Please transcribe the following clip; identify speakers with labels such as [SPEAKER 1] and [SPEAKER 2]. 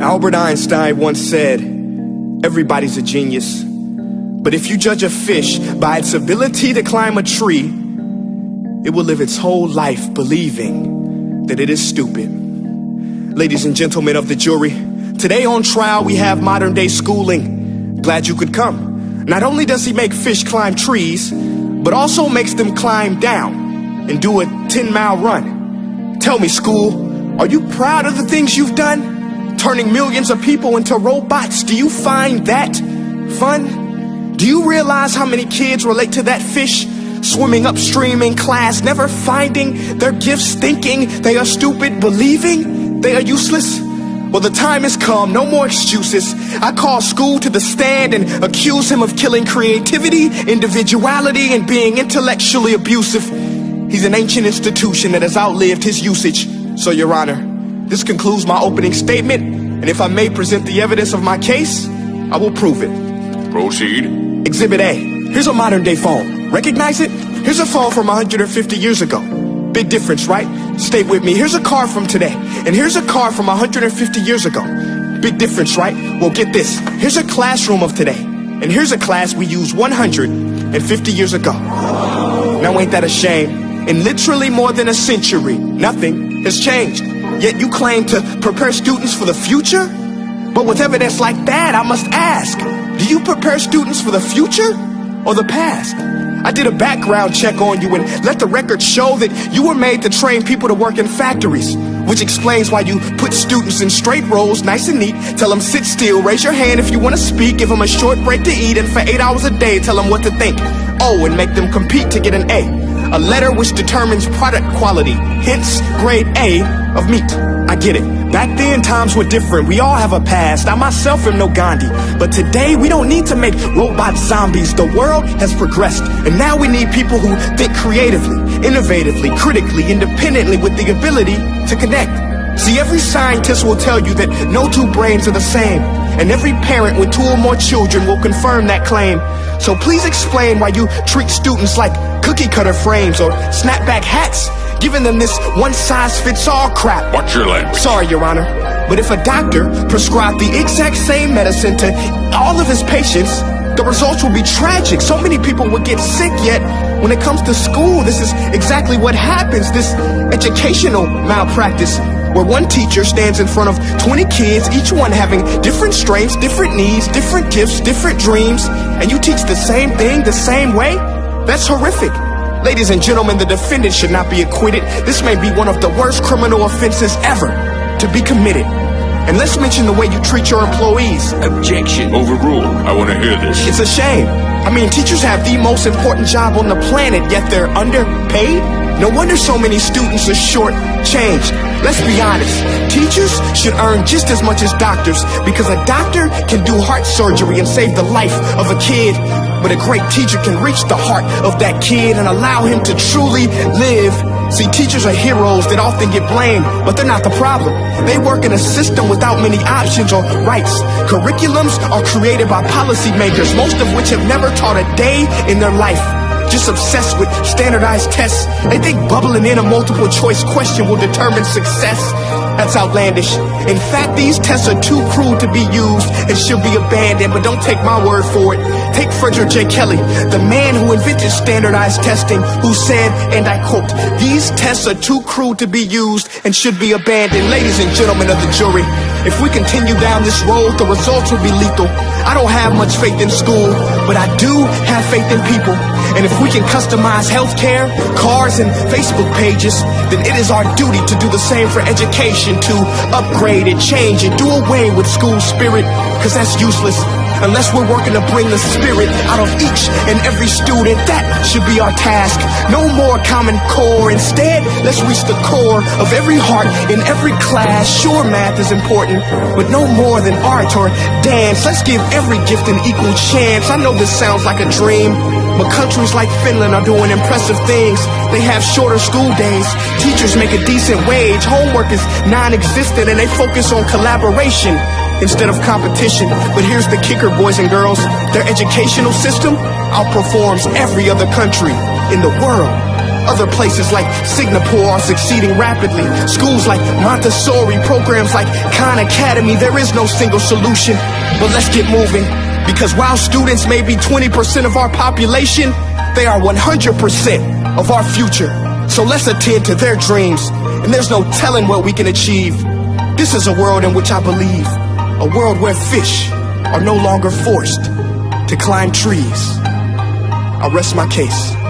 [SPEAKER 1] Albert Einstein once said, everybody's a genius. But if you judge a fish by its ability to climb a tree, it will live its whole life believing that it is stupid. Ladies and gentlemen of the jury, today on trial we have modern day schooling. Glad you could come. Not only does he make fish climb trees, but also makes them climb down and do a 10-mile run. Tell me, school, are you proud of the things you've done? Turning millions of people into robots, do you find that fun? Do you realize how many kids relate to that fish? Swimming upstream in class, never finding their gifts, thinking they are stupid, believing they are useless? Well, the time has come, no more excuses. I call school to the stand and accuse him of killing creativity, individuality, and being intellectually abusive. He's an ancient institution that has outlived his usage. So, Your Honor, this concludes my opening statement, and if I may present the evidence of my case, I will prove it.
[SPEAKER 2] Proceed.
[SPEAKER 1] Exhibit A. Here's a modern day phone. Recognize it? Here's a phone from 150 years ago. Big difference, right? Stay with me. Here's a car from today. And here's a car from 150 years ago. Big difference, right? Well, get this. Here's a classroom of today. And here's a class we used 150 years ago. Now ain't that a shame? In literally more than a century, nothing has changed. Yet you claim to prepare students for the future? But with evidence like that, I must ask, do you prepare students for the future or the past? I did a background check on you and let the record show that you were made to train people to work in factories, which explains why you put students in straight rows, nice and neat, tell them sit still, raise your hand if you want to speak, give them a short break to eat, and for 8 hours a day tell them what to think. Oh, and make them compete to get an A letter which determines product quality, hence grade A of meat. I get it. Back then, times were different. We all have a past. I myself am no Gandhi. But today, we don't need to make robot zombies. The world has progressed. And now we need people who think creatively, innovatively, critically, independently, with the ability to connect. See, every scientist will tell you that no two brains are the same. And every parent with 2 or more children will confirm that claim. So please explain why you treat students like cookie cutter frames or snapback hats, giving them this one-size-fits-all crap.
[SPEAKER 2] Watch your language.
[SPEAKER 1] Sorry, Your Honor, but if a doctor prescribed the exact same medicine to all of his patients, the results will be tragic. So many people will get sick, yet when it comes to school, this is exactly what happens, this educational malpractice, where one teacher stands in front of 20 kids, each one having different strengths, different needs, different gifts, different dreams, and you teach the same thing the same way? That's horrific. Ladies and gentlemen, the defendant should not be acquitted. This may be one of the worst criminal offenses ever to be committed. And let's mention the way you treat your employees.
[SPEAKER 2] Objection. Overruled. I want to hear this.
[SPEAKER 1] It's a shame. I mean, teachers have the most important job on the planet, yet they're underpaid? No wonder so many students are short-changed. Let's be honest. Teachers should earn just as much as doctors, because a doctor can do heart surgery and save the life of a kid. But a great teacher can reach the heart of that kid and allow him to truly live. See, teachers are heroes that often get blamed, but they're not the problem. They work in a system without many options or rights. Curriculums are created by policymakers, most of which have never taught a day in their life. Just obsessed with standardized tests. They think bubbling in a multiple choice question will determine success. That's outlandish. In fact, these tests are too crude to be used and should be abandoned, but don't take my word for it. Take Frederick J. Kelly, the man who invented standardized testing, who said, and I quote, "These tests are too crude to be used and should be abandoned." Ladies and gentlemen of the jury, if we continue down this road, the results will be lethal. I don't have much faith in school, but I do have faith in people. And if we can customize healthcare, cars, and Facebook pages, then it is our duty to do the same for education, to upgrade and change and do away with school spirit, because that's useless. Unless we're working to bring the spirit out of each and every student, that should be our task. No more Common Core. Instead, let's reach the core of every heart in every class. Sure, math is important, but no more than art or dance. Let's give every gift an equal chance. I know this sounds like a dream, but countries like Finland are doing impressive things. They have shorter school days. Teachers make a decent wage. Homework is non-existent, and they focus on collaboration instead of competition. But here's the kicker, boys and girls. Their educational system outperforms every other country in the world. Other places like Singapore are succeeding rapidly. Schools like Montessori, programs like Khan Academy, there is no single solution. But let's get moving, because while students may be 20% of our population, they are 100% of our future. So let's attend to their dreams, and there's no telling what we can achieve. This is a world in which I believe, a world where fish are no longer forced to climb trees. I'll rest my case.